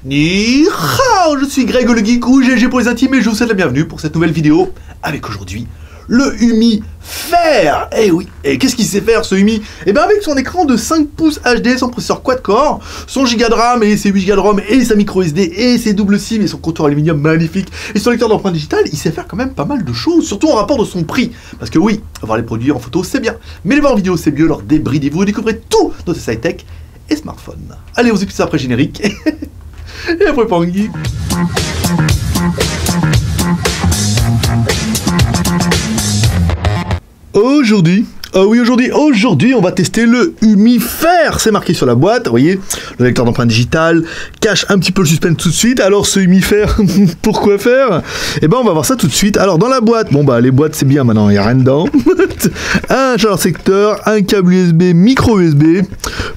Ni hao, je suis Greg le Geek ou GG pour les intimes et je vous souhaite la bienvenue pour cette nouvelle vidéo avec aujourd'hui le Humifair. Eh oui, et qu'est-ce qu'il sait faire ce Humi? Eh bien avec son écran de 5 pouces HD, son processeur quad-core, son giga de RAM et ses 8 Go de ROM et sa micro SD et ses double SIM et son compteur aluminium magnifique et son lecteur d'empreintes digitales, il sait faire quand même pas mal de choses, surtout en rapport de son prix. Parce que oui, avoir les produits en photo c'est bien, mais les voir en vidéo c'est mieux, alors débridez-vous et découvrez tout dans ce high-tech et smartphone. Allez, on s'écoute ça après générique. Et après Pangui. Aujourd'hui, aujourd'hui, on va tester le Humifair. C'est marqué sur la boîte, vous voyez, le lecteur d'empreintes digitales cache un petit peu le suspense tout de suite. Alors ce Humifair, pourquoi faire? Eh ben on va voir ça tout de suite. Alors dans la boîte, bon bah les boîtes c'est bien maintenant, il n'y a rien dedans. Un chargeur secteur, un câble USB, micro USB,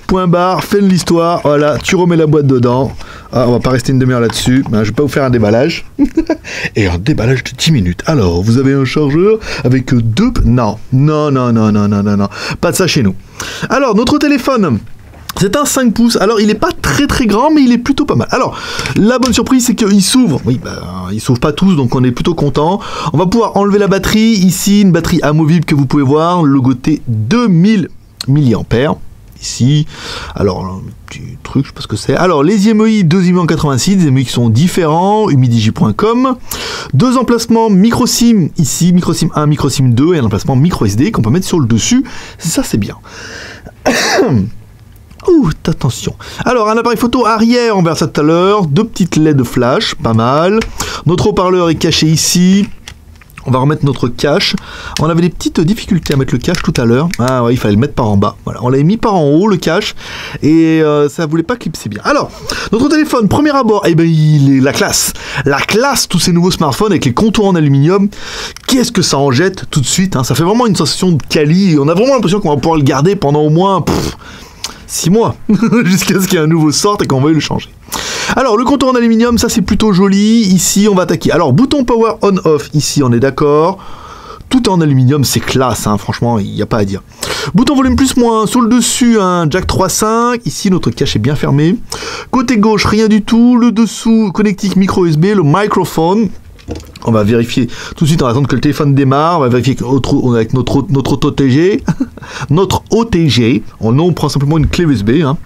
point barre, fin de l'histoire. Voilà, tu remets la boîte dedans. Ah, on va pas rester une demi-heure là-dessus. Je vais pas vous faire un déballage. Et un déballage de 10 minutes. Alors, vous avez un chargeur avec deux... Non. Pas de ça chez nous. Alors, notre téléphone... C'est un 5 pouces, alors il n'est pas très grand, mais il est plutôt pas mal. Alors, la bonne surprise, c'est qu'il s'ouvre. Oui, il s'ouvre pas tous, donc on est plutôt content. On va pouvoir enlever la batterie. Ici, une batterie amovible que vous pouvez voir, logoté 2000 mAh. Ici, alors, un petit truc, je sais pas ce que c'est. Alors, les IMEI, 2 IMEI en 86, des IMEI qui sont différents, humidigi.com. Deux emplacements micro SIM, ici, micro SIM 1, micro SIM 2, et un emplacement micro SD qu'on peut mettre sur le dessus. Ça, c'est bien. Ouh, attention. Alors, un appareil photo arrière, on verra ça tout à l'heure. Deux petites LED flash, pas mal. Notre haut-parleur est caché ici. On va remettre notre cache. On avait des petites difficultés à mettre le cache tout à l'heure. Ah ouais, il fallait le mettre par en bas. Voilà, on l'avait mis par en haut, le cache. Et ça voulait pas clipser bien. Alors, notre téléphone, premier abord, eh ben, il est la classe. La classe, tous ces nouveaux smartphones avec les contours en aluminium. Qu'est-ce que ça en jette tout de suite, hein. Ça fait vraiment une sensation de quali. On a vraiment l'impression qu'on va pouvoir le garder pendant au moins 6 mois. Jusqu'à ce qu'il y ait un nouveau sorte et qu'on veuille le changer. Alors, le contour en aluminium, ça c'est plutôt joli. Ici, on va attaquer. Alors, bouton power on-off, ici, on est d'accord. Tout est en aluminium, c'est classe, hein, franchement, il n'y a pas à dire. Bouton volume plus-moins, sur le dessus, un jack 3.5. Ici, notre cache est bien fermé. Côté gauche, rien du tout. Le dessous, connectique micro USB, le microphone. On va vérifier tout de suite, on va attendre que le téléphone démarre. On va vérifier avec notre OTG. Notre OTG. On prend simplement une clé USB. Hein.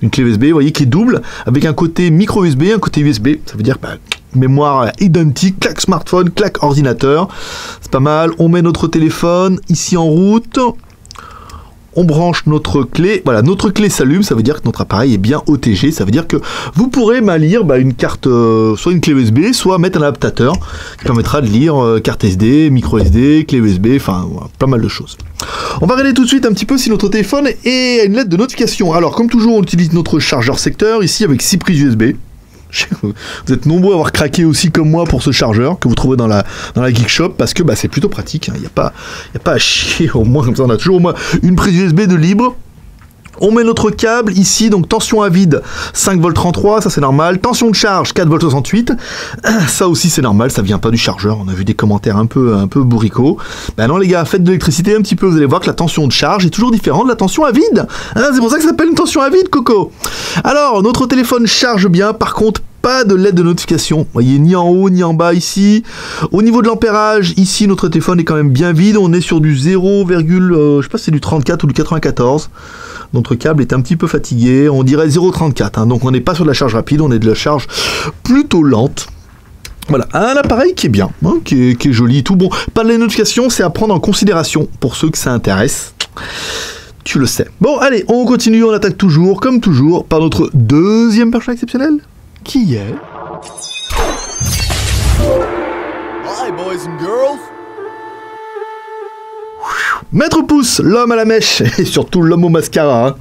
Une clé USB, vous voyez, qui est double. Avec un côté micro USB, un côté USB. Ça veut dire mémoire identique. Clac smartphone, clac ordinateur. C'est pas mal. On met notre téléphone ici en route. On branche notre clé, voilà, notre clé s'allume, ça veut dire que notre appareil est bien OTG, ça veut dire que vous pourrez lire une carte, soit une clé USB, soit mettre un adaptateur qui permettra de lire carte SD, micro SD, clé USB, enfin, voilà, pas mal de choses. On va regarder tout de suite un petit peu si notre téléphone est une lettre de notification. Alors, comme toujours, on utilise notre chargeur secteur, ici avec 6 prises USB. Vous êtes nombreux à avoir craqué aussi comme moi pour ce chargeur que vous trouvez dans la Geek Shop parce que c'est plutôt pratique, il n'y a pas à chier, au moins comme ça on a toujours au moins une prise USB de libre. On met notre câble ici, donc tension à vide 5V33, ça c'est normal. Tension de charge 4V68, ça aussi c'est normal, ça vient pas du chargeur. On a vu des commentaires un peu bourricots. Ben non les gars, faites de l'électricité un petit peu, vous allez voir que la tension de charge est toujours différente de la tension à vide. Hein, c'est pour ça que ça s'appelle une tension à vide, Coco. Alors, notre téléphone charge bien, par contre, pas de LED de notification, vous voyez, ni en haut ni en bas ici. Au niveau de l'ampérage, ici notre téléphone est quand même bien vide, on est sur du 0, je sais pas si c'est du 34 ou du 94. Notre câble est un petit peu fatigué, on dirait 0,34, hein, donc on n'est pas sur de la charge rapide, on est de la charge plutôt lente. Voilà, un appareil qui est bien, hein, qui est joli, tout bon. Pas de notification, c'est à prendre en considération pour ceux que ça intéresse. Tu le sais. Bon, allez, on continue, on attaque toujours, comme toujours, par notre deuxième personnage exceptionnel, qui est... Hi, boys and girls. Maître Pouce, l'homme à la mèche, et surtout l'homme au mascara. Hein.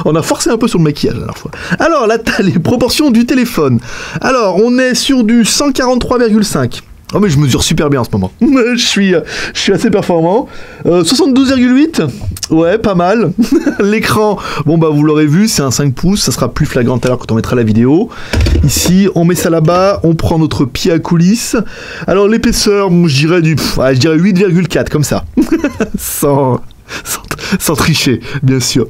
On a forcé un peu sur le maquillage la dernière fois. Alors, les proportions du téléphone. Alors, on est sur du 143,5. Oh mais je mesure super bien en ce moment. je suis assez performant. 72,8. Ouais, pas mal. L'écran, bon vous l'aurez vu, c'est un 5 pouces. Ça sera plus flagrant tout à l'heure quand on mettra la vidéo. Ici, on met ça là-bas. On prend notre pied à coulisses. Alors l'épaisseur, je dirais 8,4 comme ça. sans Sans tricher, bien sûr.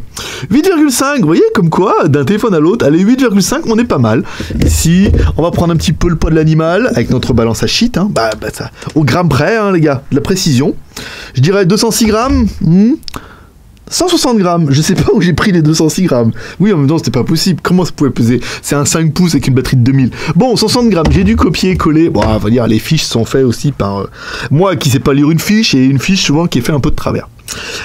8,5, vous voyez, comme quoi, d'un téléphone à l'autre, allez, 8,5, on est pas mal. Ici, on va prendre un petit peu le poids de l'animal, avec notre balance à shit, hein. Ça, au gramme près, hein, les gars, de la précision. Je dirais 206 grammes, 160 grammes, je sais pas où j'ai pris les 206 grammes. Oui, en même temps, c'était pas possible. Comment ça pouvait peser? C'est un 5 pouces avec une batterie de 2000. Bon, 160 grammes, j'ai dû copier-coller. Bon, on va dire, les fiches sont faites aussi par moi qui sais pas lire une fiche, et une fiche souvent qui est fait un peu de travers.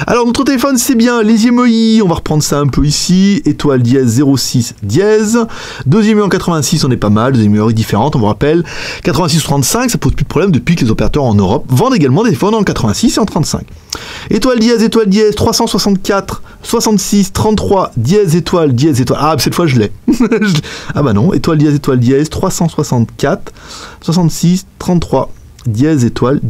Alors, notre téléphone, c'est bien les IMEI, on va reprendre ça un peu ici, étoile dièse 06 dièse, deuxième en 86, on est pas mal, deuxième IMEI différente, on vous rappelle, 86-35, ça pose plus de problème depuis que les opérateurs en Europe vendent également des téléphones en 86 et en 35. Étoile dièse, 364, 66, 33, dièse, étoile, ah, cette fois je l'ai. Ah bah non, étoile dièse, 364, 66, 33. Dièse, étoile.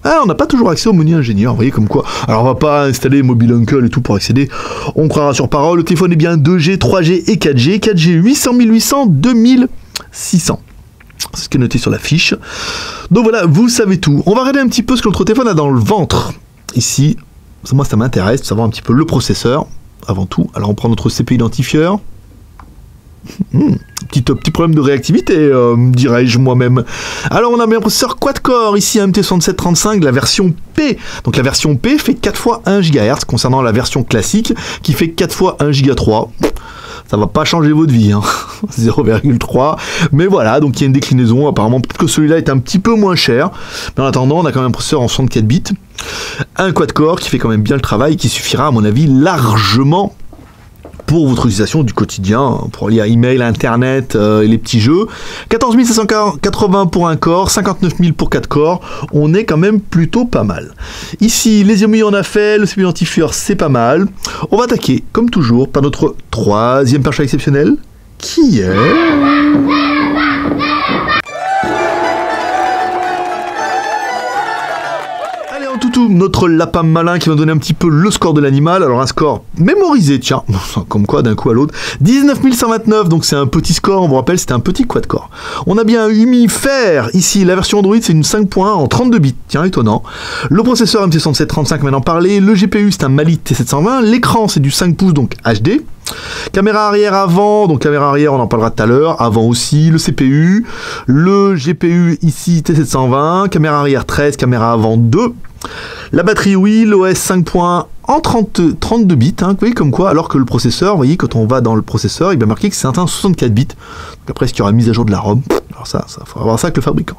Ah, on n'a pas toujours accès au menu ingénieur, vous voyez comme quoi. Alors on va pas installer Mobile Uncle et tout pour accéder, on croira sur parole. Le téléphone est bien 2G, 3G et 4G. 4G 800, 1800, 2600. C'est ce qui est noté sur la fiche. Donc voilà, vous savez tout. On va regarder un petit peu ce que notre téléphone a dans le ventre. Ici, moi ça m'intéresse de savoir un petit peu le processeur, avant tout. Alors on prend notre CPU identifieur. Petit problème de réactivité, dirais-je moi-même. Alors on a bien un processeur quad-core, ici un MT6735, la version P. Donc la version P fait 4 fois 1 GHz, concernant la version classique, qui fait 4 fois 1 Go 3. Ça va pas changer votre vie, hein. 0,3. Mais voilà, donc il y a une déclinaison, apparemment, peut-être que celui-là est un petit peu moins cher. Mais en attendant, on a quand même un processeur en 64 bits. Un quad-core qui fait quand même bien le travail, qui suffira, à mon avis, largement pour votre utilisation du quotidien, pour lire email, internet et les petits jeux. 14 780 pour un corps, 59 000 pour 4 corps, on est quand même plutôt pas mal. Ici, les IMEI on a fait, le CPU identifieur c'est pas mal. On va attaquer, comme toujours, par notre troisième perche exceptionnel, qui est... Toutou, notre lapin malin qui va donner un petit peu le score de l'animal. Alors un score mémorisé, tiens, comme quoi d'un coup à l'autre. 19 129, donc c'est un petit score, on vous rappelle, c'était un petit quad-core. On a bien un UMI-FAIR, ici, la version Android, c'est une 5 points en 32 bits, tiens, étonnant. Le processeur MT6735, maintenant parlé, le GPU, c'est un Mali T720, l'écran, c'est du 5 pouces, donc HD. Caméra arrière avant, donc caméra arrière on en parlera tout à l'heure, avant aussi, le CPU, le GPU ici T720, caméra arrière 13, caméra avant 2, la batterie oui, l'OS 5 points en 32 bits, hein, vous voyez comme quoi, alors que le processeur, vous voyez quand on va dans le processeur, il est bien marqué que c'est un 64 bits, donc après est-ce qu'il y aura une mise à jour de la ROM, alors ça faudra voir ça avec le fabricant.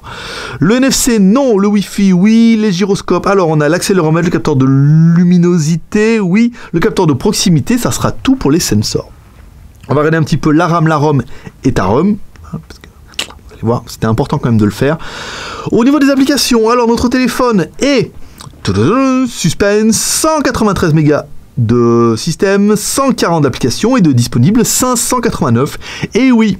Le NFC non, le Wi-Fi oui, les gyroscopes, alors on a l'accéléromètre, le capteur de luminosité, oui, le capteur de proximité, ça sera tout pour les sensors. On va regarder un petit peu la RAM, la ROM et ta ROM, hein, parce que vous allez voir, c'était important quand même de le faire. Au niveau des applications, alors notre téléphone est... Suspense, 193 mégas de système, 140 d'applications et de disponibles 589. Et oui,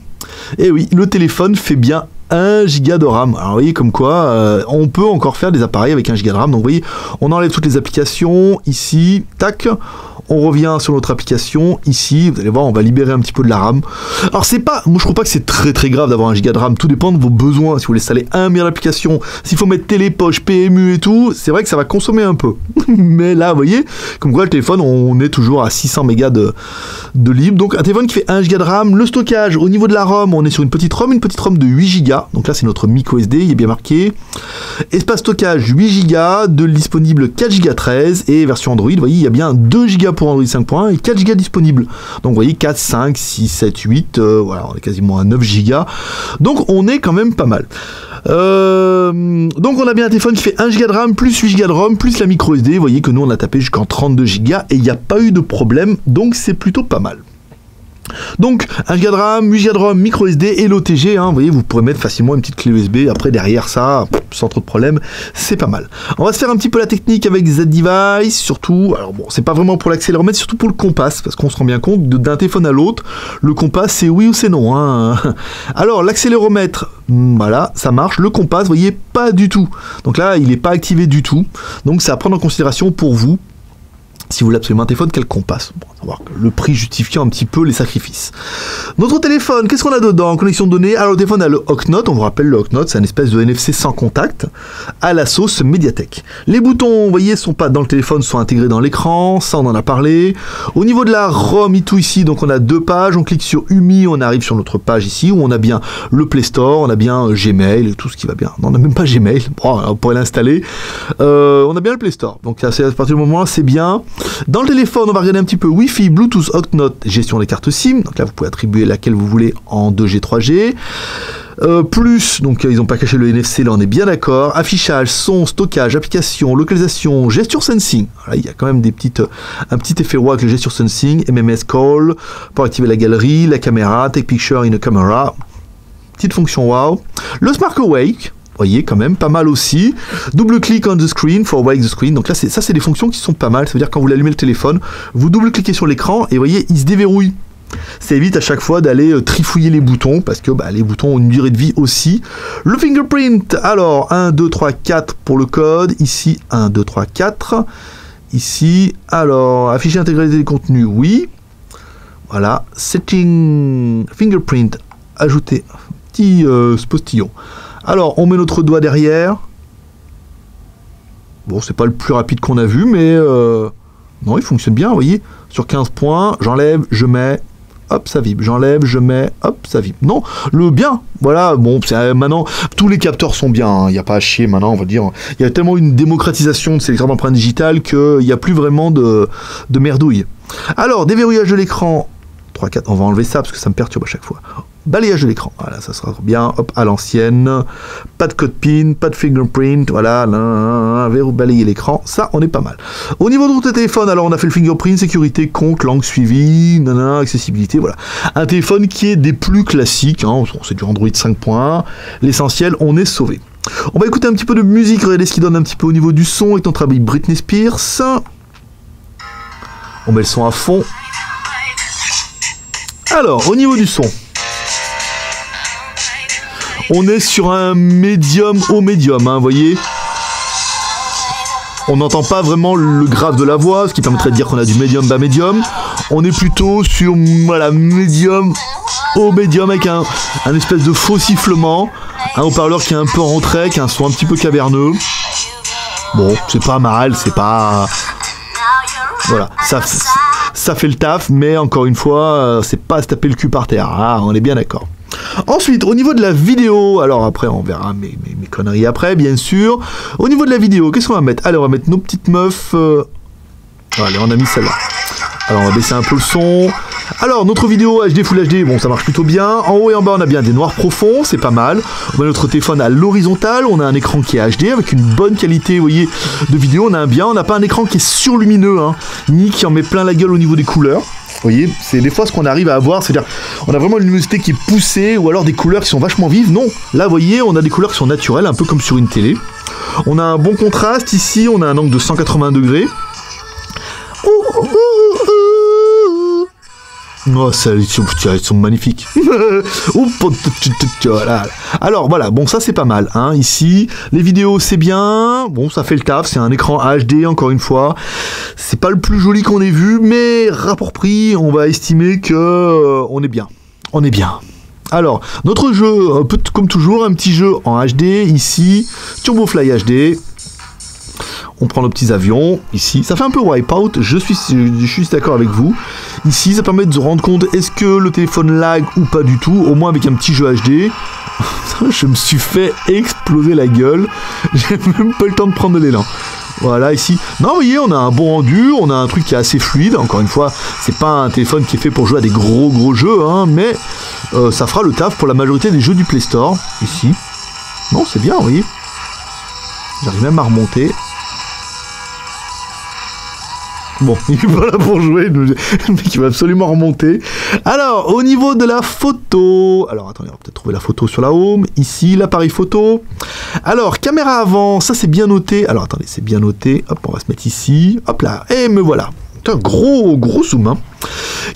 le téléphone fait bien 1 giga de RAM. Alors vous voyez comme quoi on peut encore faire des appareils avec 1 giga de RAM. Donc vous voyez, on enlève toutes les applications ici, tac. On revient sur notre application, ici, vous allez voir, on va libérer un petit peu de la RAM. Alors c'est pas, moi je trouve pas que c'est très grave d'avoir 1 giga de RAM, tout dépend de vos besoins. Si vous voulez installer 1 milliard d'applications, s'il faut mettre télépoche, PMU et tout, c'est vrai que ça va consommer un peu. Mais là, vous voyez, comme quoi le téléphone, on est toujours à 600 mégas de libre. Donc un téléphone qui fait 1 giga de RAM, le stockage, au niveau de la ROM, on est sur une petite ROM de 8 gigas. Donc là c'est notre micro SD, il est bien marqué. Espace stockage 8 gigas, de disponible 4 giga 13 et version Android, vous voyez, il y a bien 2 gigas pour Android 5.1 et 4 Go disponibles. Donc vous voyez 4, 5, 6, 7, 8, voilà, on est quasiment à 9 Go. Donc on est quand même pas mal. Donc on a bien un téléphone qui fait 1 Go de RAM plus 8 Go de ROM plus la micro SD. Vous voyez que nous on a tapé jusqu'en 32 Go et il n'y a pas eu de problème, donc c'est plutôt pas mal. Donc 1 Go de RAM, 8 Go de ROM, micro SD et l'OTG, hein, vous voyez, vous pourrez mettre facilement une petite clé USB, après derrière ça, sans trop de problème, c'est pas mal. On va se faire un petit peu la technique avec Z-Device, surtout, alors bon, c'est pas vraiment pour l'accéléromètre, surtout pour le compass, parce qu'on se rend bien compte d'un téléphone à l'autre, le compass c'est oui ou c'est non, hein. Alors l'accéléromètre, voilà, ça marche, le compass, vous voyez, pas du tout. Donc là, il n'est pas activé du tout, donc c'est à prendre en considération pour vous. Si vous voulez absolument un téléphone, quel compass? Bon, savoir que le prix justifie un petit peu les sacrifices. Notre téléphone, qu'est-ce qu'on a dedans? Connexion de données. Alors le téléphone a le Hocknot, on vous rappelle le Hocknot, c'est une espèce de NFC sans contact à la sauce Mediatek. Les boutons, vous voyez, sont pas dans le téléphone, sont intégrés dans l'écran, ça on en a parlé. Au niveau de la ROM et tout ici, donc on a 2 pages, on clique sur UMI, on arrive sur notre page ici où on a bien le Play Store, on a bien Gmail, tout ce qui va bien. Non, on n'a même pas Gmail, bon, on pourrait l'installer. On a bien le Play Store, donc à partir du moment là c'est bien. Dans le téléphone, on va regarder un petit peu Wi-Fi, Bluetooth, Hocknot, gestion des cartes SIM, donc là vous pouvez attribuer laquelle vous voulez en 2G, 3G. Plus, donc ils n'ont pas caché le NFC, là on est bien d'accord. Affichage, son, stockage, application, localisation, gesture sensing. Voilà, il y a quand même un petit effet roi avec le gesture sensing, MMS call, pour activer la galerie, la caméra, take picture in a camera. Petite fonction wow. Le Smart Awake. Voyez, quand même, pas mal aussi. Double click on the screen for wake the screen. Donc là, ça, c'est des fonctions qui sont pas mal. Ça veut dire quand vous allumez le téléphone, vous double-cliquez sur l'écran et voyez, il se déverrouille. Ça évite à chaque fois d'aller trifouiller les boutons parce que les boutons ont une durée de vie aussi. Le fingerprint, alors 1, 2, 3, 4 pour le code. Ici, 1, 2, 3, 4. Ici, alors, afficher l'intégralité des contenus, oui. Voilà, setting fingerprint, ajouter petit postillon. Alors, on met notre doigt derrière. Bon, c'est pas le plus rapide qu'on a vu, mais non, il fonctionne bien, vous voyez. Sur 15 points, j'enlève, je mets, hop, ça vibre. J'enlève, je mets, hop, ça vibre. Non, le bien, voilà, bon, maintenant, tous les capteurs sont bien, il n'y a pas à chier maintenant, on va dire. Il y a tellement une démocratisation de ces lecteurs d'empreintes digitales qu'il n'y a plus vraiment de merdouille. Alors, déverrouillage de l'écran. 3, 4, on va enlever ça parce que ça me perturbe à chaque fois. Balayage de l'écran, voilà, ça sera bien, hop, à l'ancienne. Pas de code PIN, pas de fingerprint, voilà, balayer l'écran, ça, on est pas mal. Au niveau de votre téléphone, alors on a fait le fingerprint, sécurité, compte, langue suivie, accessibilité, voilà. Un téléphone qui est des plus classiques, hein, c'est du Android 5.1, l'essentiel, on est sauvé. On va écouter un petit peu de musique, regardez ce qui donne un petit peu au niveau du son, avec notre ami Britney Spears. On met le son à fond. Alors, au niveau du son, on est sur un médium au médium, hein, vous voyez. On n'entend pas vraiment le grave de la voix, ce qui permettrait de dire qu'on a du médium bas médium. On est plutôt sur, voilà, médium au médium avec un espèce de faux sifflement, un haut-parleur qui est un peu en retrait, qui a un son un petit peu caverneux. Bon, c'est pas mal, c'est pas... Voilà, ça fait le taf, mais encore une fois, c'est pas à se taper le cul par terre, ah, on est bien d'accord. Ensuite, au niveau de la vidéo, alors après on verra mes conneries après, bien sûr. Au niveau de la vidéo, qu'est-ce qu'on va mettre? Allez, on va mettre nos petites meufs. Allez, on a mis celle-là. Alors on va baisser un peu le son. Alors notre vidéo HD Full HD, bon ça marche plutôt bien. En haut et en bas on a bien des noirs profonds, c'est pas mal. On met notre téléphone à l'horizontale, on a un écran qui est HD avec une bonne qualité, vous voyez, de vidéo. On a un bien, on n'a pas un écran qui est surlumineux, hein, ni qui en met plein la gueule au niveau des couleurs. Vous voyez, c'est des fois ce qu'on arrive à avoir, c'est-à-dire on a vraiment une luminosité qui est poussée ou alors des couleurs qui sont vachement vives. Non, là vous voyez, on a des couleurs qui sont naturelles, un peu comme sur une télé. On a un bon contraste ici, on a un angle de 180 degrés. Oh, ils sont magnifiques. Voilà. Alors voilà, bon ça c'est pas mal, hein. Ici, les vidéos c'est bien, bon ça fait le taf, c'est un écran HD encore une fois. C'est pas le plus joli qu'on ait vu, mais rapport prix, on va estimer que on est bien. On est bien. Alors, notre jeu, un peu comme toujours, un petit jeu en HD, ici, Turbo Fly HD. On prend nos petits avions, ici, ça fait un peu Wipeout, je suis d'accord avec vous. Ici, ça permet de se rendre compte, est-ce que le téléphone lag ou pas du tout, au moins avec un petit jeu HD. Je me suis fait exploser la gueule, j'ai même pas eu le temps de prendre de l'élan. Voilà, ici, non, vous voyez, on a un bon rendu, on a un truc qui est assez fluide, encore une fois, c'est pas un téléphone qui est fait pour jouer à des gros jeux, hein, mais ça fera le taf pour la majorité des jeux du Play Store, ici. Non, c'est bien, vous voyez. J'arrive même à remonter. Bon, il est pas là pour jouer, le mec il va absolument remonter. Alors, au niveau de la photo... Alors, attendez, on va peut-être trouver la photo sur la home. Ici, l'appareil photo. Alors, caméra avant, ça c'est bien noté. Alors, attendez, c'est bien noté. Hop, on va se mettre ici. Hop là, et me voilà. Un gros zoom, hein.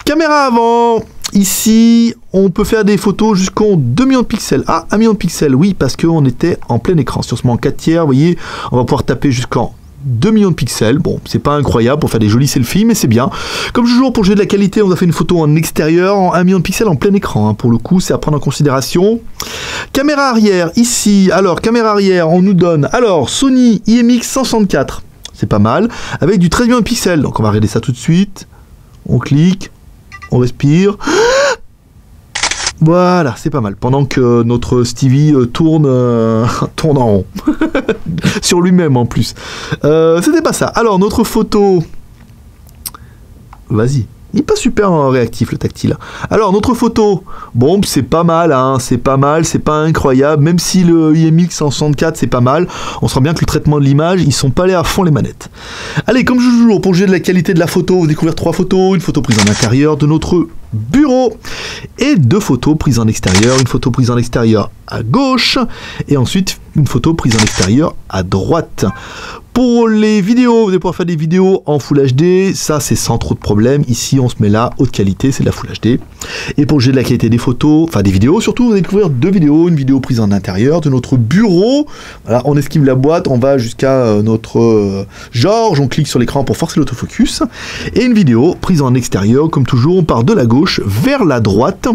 Caméra avant... Ici, on peut faire des photos jusqu'en 2 millions de pixels. Ah, 1 million de pixels, oui, parce qu'on était en plein écran. Sur ce moment 4 tiers, vous voyez, on va pouvoir taper jusqu'en 2 millions de pixels. Bon, c'est pas incroyable pour faire des jolis selfies, mais c'est bien. Comme toujours, pour jouer de la qualité, on a fait une photo en extérieur, en 1 million de pixels en plein écran. Hein. Pour le coup, c'est à prendre en considération. Caméra arrière, ici. Alors, caméra arrière, on nous donne... Alors, Sony IMX 164. C'est pas mal. Avec du 13 millions de pixels. Donc, on va regarder ça tout de suite. On clique. On respire. Voilà, c'est pas mal. Pendant que notre Stevie tourne en rond. Sur lui-même en plus. C'était pas ça. Alors, notre photo... Vas-y. Il n'est pas super réactif le tactile. Alors, notre photo, bon, c'est pas mal, hein, c'est pas mal, c'est pas incroyable, même si le IMX 164 c'est pas mal, on sent bien que le traitement de l'image, ils sont pas allés à fond les manettes. Allez, comme toujours, pour juger de la qualité de la photo, vous découvrir 3 photos, une photo prise en intérieur de notre bureau, et 2 photos prises en extérieur, une photo prise en extérieur à gauche, et ensuite une photo prise en extérieur à droite. Pour les vidéos, vous allez pouvoir faire des vidéos en Full HD, ça c'est sans trop de problème. Ici on se met là, haute qualité, c'est de la Full HD. Et pour juger de la qualité des photos, enfin des vidéos surtout, vous allez découvrir 2 vidéos, une vidéo prise en intérieur de notre bureau. Voilà, on esquive la boîte, on va jusqu'à notre Georges, on clique sur l'écran pour forcer l'autofocus. Et une vidéo prise en extérieur, comme toujours, on part de la gauche vers la droite.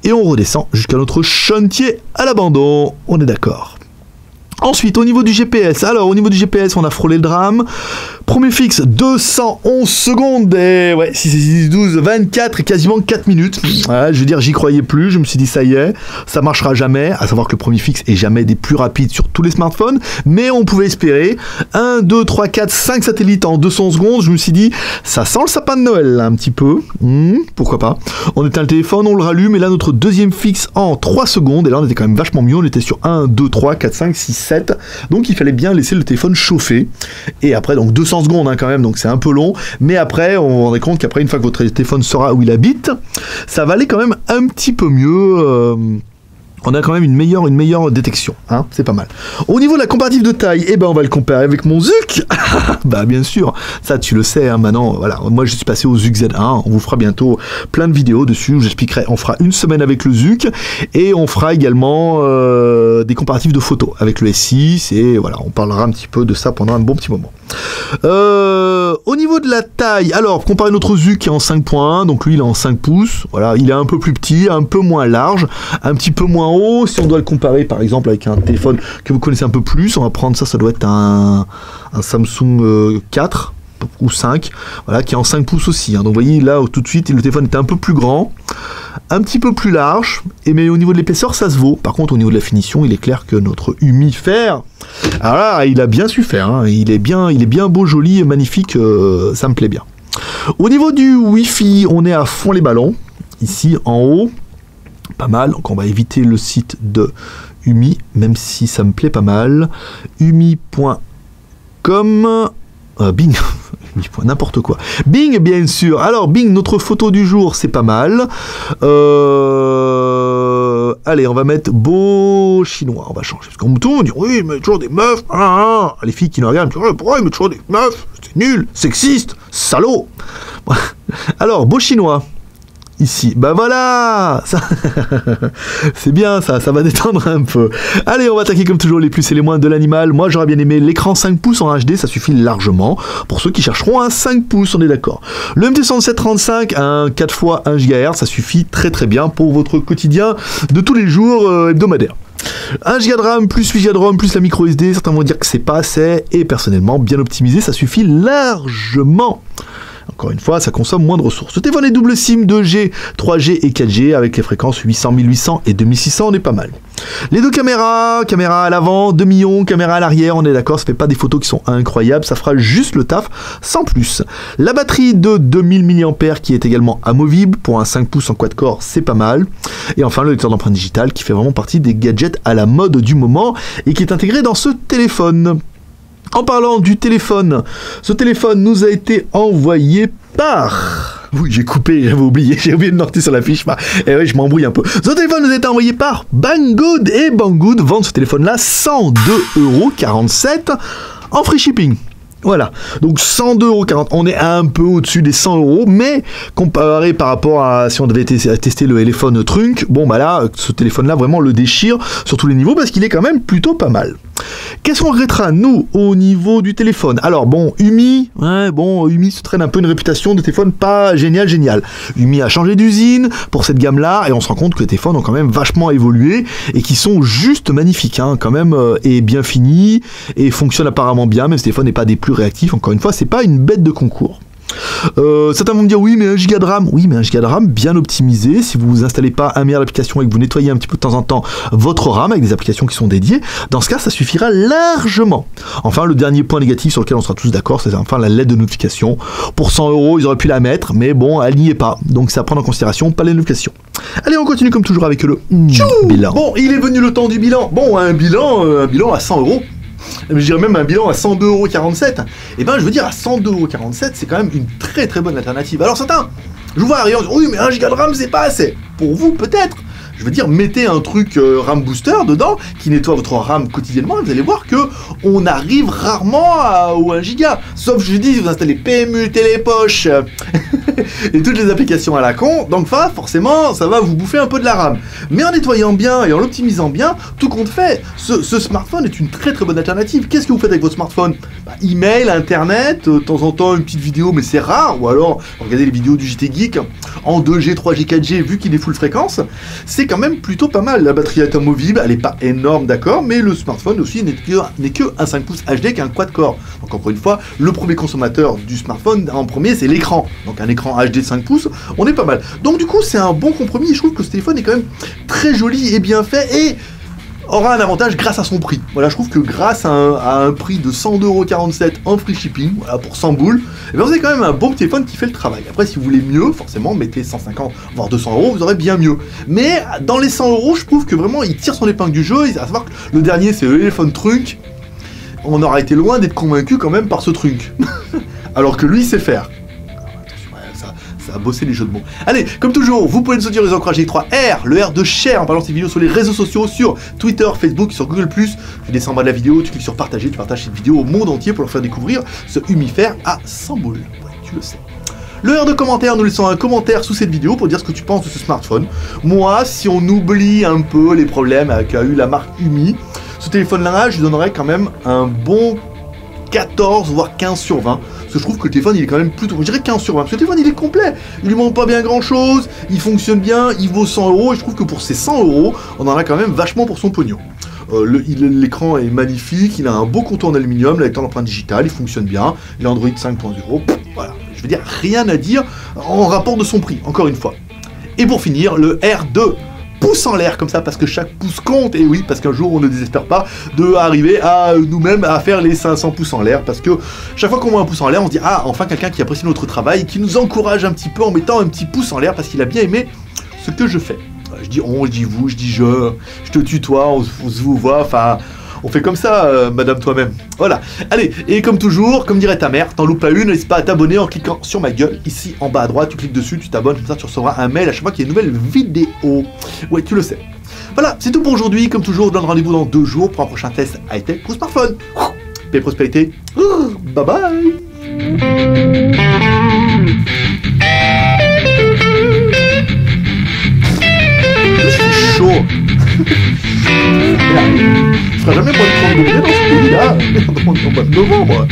Et on redescend jusqu'à notre chantier à l'abandon, on est d'accord. Ensuite, au niveau du GPS, alors au niveau du GPS, on a frôlé le drame. Premier fixe, 211 secondes, et ouais, 6, 6, 12, 24 et quasiment 4 minutes. Ouais, je veux dire, j'y croyais plus, je me suis dit, ça y est, ça marchera jamais, à savoir que le premier fixe est jamais des plus rapides sur tous les smartphones, mais on pouvait espérer 1, 2, 3, 4, 5 satellites en 200 secondes, je me suis dit, ça sent le sapin de Noël, là, un petit peu, pourquoi pas. On éteint le téléphone, on le rallume, et là, notre deuxième fixe en 3 secondes, et là, on était quand même vachement mieux, on était sur 1, 2, 3, 4, 5, 6, 7, donc il fallait bien laisser le téléphone chauffer, et après, donc 200 secondes hein, quand même, donc c'est un peu long, mais après on vous rendrait compte qu'après une fois que votre téléphone saura où il habite, ça va aller quand même un petit peu mieux. On a quand même une meilleure détection, hein, c'est pas mal. Au niveau de la comparative de taille, eh ben on va le comparer avec mon Zuc. Bah bien sûr, ça tu le sais, hein, maintenant, voilà, moi je suis passé au Zuc Z1, on vous fera bientôt plein de vidéos dessus, où j'expliquerai, on fera une semaine avec le Zuc, et on fera également des comparatifs de photos avec le S6, et voilà, on parlera un petit peu de ça pendant un bon petit moment. Au niveau de la taille, alors comparer notre Zuc qui est en 5.1, donc lui il est en 5 pouces, voilà, il est un peu plus petit, un peu moins large, un petit peu moins haut. Si on doit le comparer par exemple avec un téléphone que vous connaissez un peu plus, on va prendre ça doit être un Samsung 4 ou 5, voilà, qui est en 5 pouces aussi, hein. Donc vous voyez là tout de suite le téléphone était un peu plus grand, un petit peu plus large, mais au niveau de l'épaisseur ça se vaut. Par contre au niveau de la finition, il est clair que notre Humifair, alors là il a bien su faire, hein. il est bien beau, joli, magnifique, ça me plaît bien. Au niveau du Wi-Fi, on est à fond les ballons, ici en haut, pas mal, donc on va éviter le site de Umi, même si ça me plaît pas mal, umi.com, Bing, n'importe quoi. Bing, bien sûr. Alors, Bing, notre photo du jour, c'est pas mal. Allez, on va mettre beau chinois. On va changer. Parce qu'on me dit, oui, mais toujours des meufs. Les filles qui nous regardent, pourquoi il met toujours des meufs? C'est nul, sexiste, salaud. Alors, beau chinois. Ici, bah voilà, ça c'est bien, ça va détendre un peu. Allez, on va attaquer comme toujours les plus et les moins de l'animal. Moi j'aurais bien aimé l'écran 5 pouces en HD, ça suffit largement pour ceux qui chercheront un 5 pouces, on est d'accord. Le MT6735, un 4x 1 GHz, ça suffit très très bien pour votre quotidien de tous les jours hebdomadaires. 1 Go de RAM plus 8 Go de ROM plus la micro SD, certains vont dire que c'est pas assez, et personnellement bien optimisé, ça suffit largement. Encore une fois, ça consomme moins de ressources. Le téléphone est double SIM 2G, 3G et 4G avec les fréquences 800, 1800 et 2600, on est pas mal. Les deux caméras, caméra à l'avant, 2 millions, caméra à l'arrière, on est d'accord, ça fait pas des photos qui sont incroyables, ça fera juste le taf, sans plus. La batterie de 2000 mAh qui est également amovible, pour un 5 pouces en quad-core, c'est pas mal. Et enfin, le lecteur d'empreintes digitales qui fait vraiment partie des gadgets à la mode du moment et qui est intégré dans ce téléphone. En parlant du téléphone, ce téléphone nous a été envoyé par... Oui, j'ai coupé, j'avais oublié de noter sur la fiche. Et oui, je m'embrouille un peu. Ce téléphone nous a été envoyé par Banggood, et Banggood vend ce téléphone-là 102,47 € en free shipping. Voilà, donc 102,40 €, on est un peu au-dessus des 100 €, mais comparé par rapport à si on devait tester le téléphone Trunk, bon bah là, ce téléphone-là vraiment le déchire sur tous les niveaux parce qu'il est quand même plutôt pas mal. Qu'est-ce qu'on regrettera, nous, au niveau du téléphone? Alors bon, Umi, Umi se traîne un peu une réputation de téléphone pas génial. Umi a changé d'usine pour cette gamme-là, et on se rend compte que les téléphones ont quand même vachement évolué, et qui sont juste magnifiques, hein, quand même, et bien finis, et fonctionnent apparemment bien, même si ce téléphone n'est pas des plus réactifs, encore une fois, c'est pas une bête de concours. Certains vont me dire oui mais 1 Go de RAM, oui mais 1 Go de RAM bien optimisé, si vous installez pas un milliard d'applications et que vous nettoyez un petit peu de temps en temps votre RAM avec des applications qui sont dédiées, dans ce cas ça suffira largement. Enfin le dernier point négatif sur lequel on sera tous d'accord, c'est enfin la LED de notification. Pour 100 € ils auraient pu la mettre, mais bon elle n'y est pas, donc c'est à prendre en considération, pas les notifications. Allez on continue comme toujours avec le bilan. Bon il est venu le temps du bilan, bon un bilan à 100 €. Je dirais même un bilan à 102,47 €. Et ben je veux dire à 102,47 €, c'est quand même une très très bonne alternative. Alors certains, je vous vois arriver en disant oui mais 1 Go de RAM c'est pas assez. Pour vous peut-être. Je veux dire, mettez un truc RAM Booster dedans qui nettoie votre RAM quotidiennement et vous allez voir que on arrive rarement au 1 Go. Sauf je dis, vous installez PMU, Télépoche et toutes les applications à la con, donc forcément ça va vous bouffer un peu de la RAM. Mais en nettoyant bien et en l'optimisant bien, tout compte fait, ce smartphone est une très très bonne alternative. Qu'est-ce que vous faites avec votre smartphone? Email, internet, de temps en temps une petite vidéo, mais c'est rare, ou alors regardez les vidéos du JT Geek en 2G, 3G, 4G, vu qu'il est full fréquence, c'est quand même plutôt pas mal. La batterie est amovible, elle est pas énorme, d'accord, mais le smartphone aussi n'est que un 5 pouces HD qu'un quad-core. Donc encore une fois, le premier consommateur du smartphone en premier, c'est l'écran. Donc un écran HD 5 pouces, on est pas mal. Donc du coup, c'est un bon compromis et je trouve que ce téléphone est quand même très joli et bien fait et aura un avantage grâce à son prix. Voilà, je trouve que grâce à un prix de 102,47 € en free shipping, voilà, pour 100 boules, et bien vous avez quand même un bon téléphone qui fait le travail. Après, si vous voulez mieux, forcément, mettez 150 voire 200 €, vous aurez bien mieux. Mais dans les 100 €, je trouve que vraiment, il tire son épingle du jeu. À savoir que le dernier, c'est le téléphone Trunk. On aura été loin d'être convaincu quand même par ce Trunk. Alors que lui, il sait faire. À bosser les jeux de mots. Allez, comme toujours, vous pouvez nous soutenir, les encourager 3R, le R de share en parlant de ces vidéos sur les réseaux sociaux, sur Twitter, Facebook, sur Google+. Tu descends en bas de la vidéo, tu cliques sur partager, tu partages cette vidéo au monde entier pour leur faire découvrir ce Humifère à 100 boules. Ouais, tu le sais. Le R de commentaire, nous laissons un commentaire sous cette vidéo pour dire ce que tu penses de ce smartphone. Moi, si on oublie un peu les problèmes qu'a eu la marque Umi, ce téléphone-là, je lui donnerais quand même un bon 14 voire 15 sur 20, parce que je trouve que le téléphone il est quand même plutôt, je dirais 15 sur 20, parce que le téléphone il est complet, il lui manque pas bien grand chose, il fonctionne bien, il vaut 100 €, et je trouve que pour ces 100 €, on en a quand même vachement pour son pognon. L'écran est magnifique, il a un beau contour en aluminium, la lecteur d'empreinte digitale, il fonctionne bien, il est Android 5.0, voilà, je veux dire, rien à dire en rapport de son prix, encore une fois. Et pour finir, le R2 pouce en l'air comme ça parce que chaque pouce compte, et oui parce qu'un jour on ne désespère pas de arriver à nous-mêmes à faire les 500 pouces en l'air, parce que chaque fois qu'on voit un pouce en l'air on se dit ah enfin quelqu'un qui apprécie notre travail, qui nous encourage un petit peu en mettant un petit pouce en l'air parce qu'il a bien aimé ce que je fais. Je dis on, je dis vous, je dis je te tutoie, on se vous voit, enfin on fait comme ça, madame toi-même. Voilà. Allez, et comme toujours, comme dirait ta mère, t'en loupes pas une, n'hésite pas à t'abonner en cliquant sur ma gueule, ici en bas à droite, tu cliques dessus, tu t'abonnes, comme ça tu recevras un mail à chaque fois qu'il y a une nouvelle vidéo. Ouais, tu le sais. Voilà, c'est tout pour aujourd'hui. Comme toujours, je donne rendez-vous dans 2 jours pour un prochain test high-tech pour smartphone. Paix et prospérité. Bye bye. Je suis chaud. Je ferai jamais moins de 30 degrés dans ce pays là. On est en mois de novembre.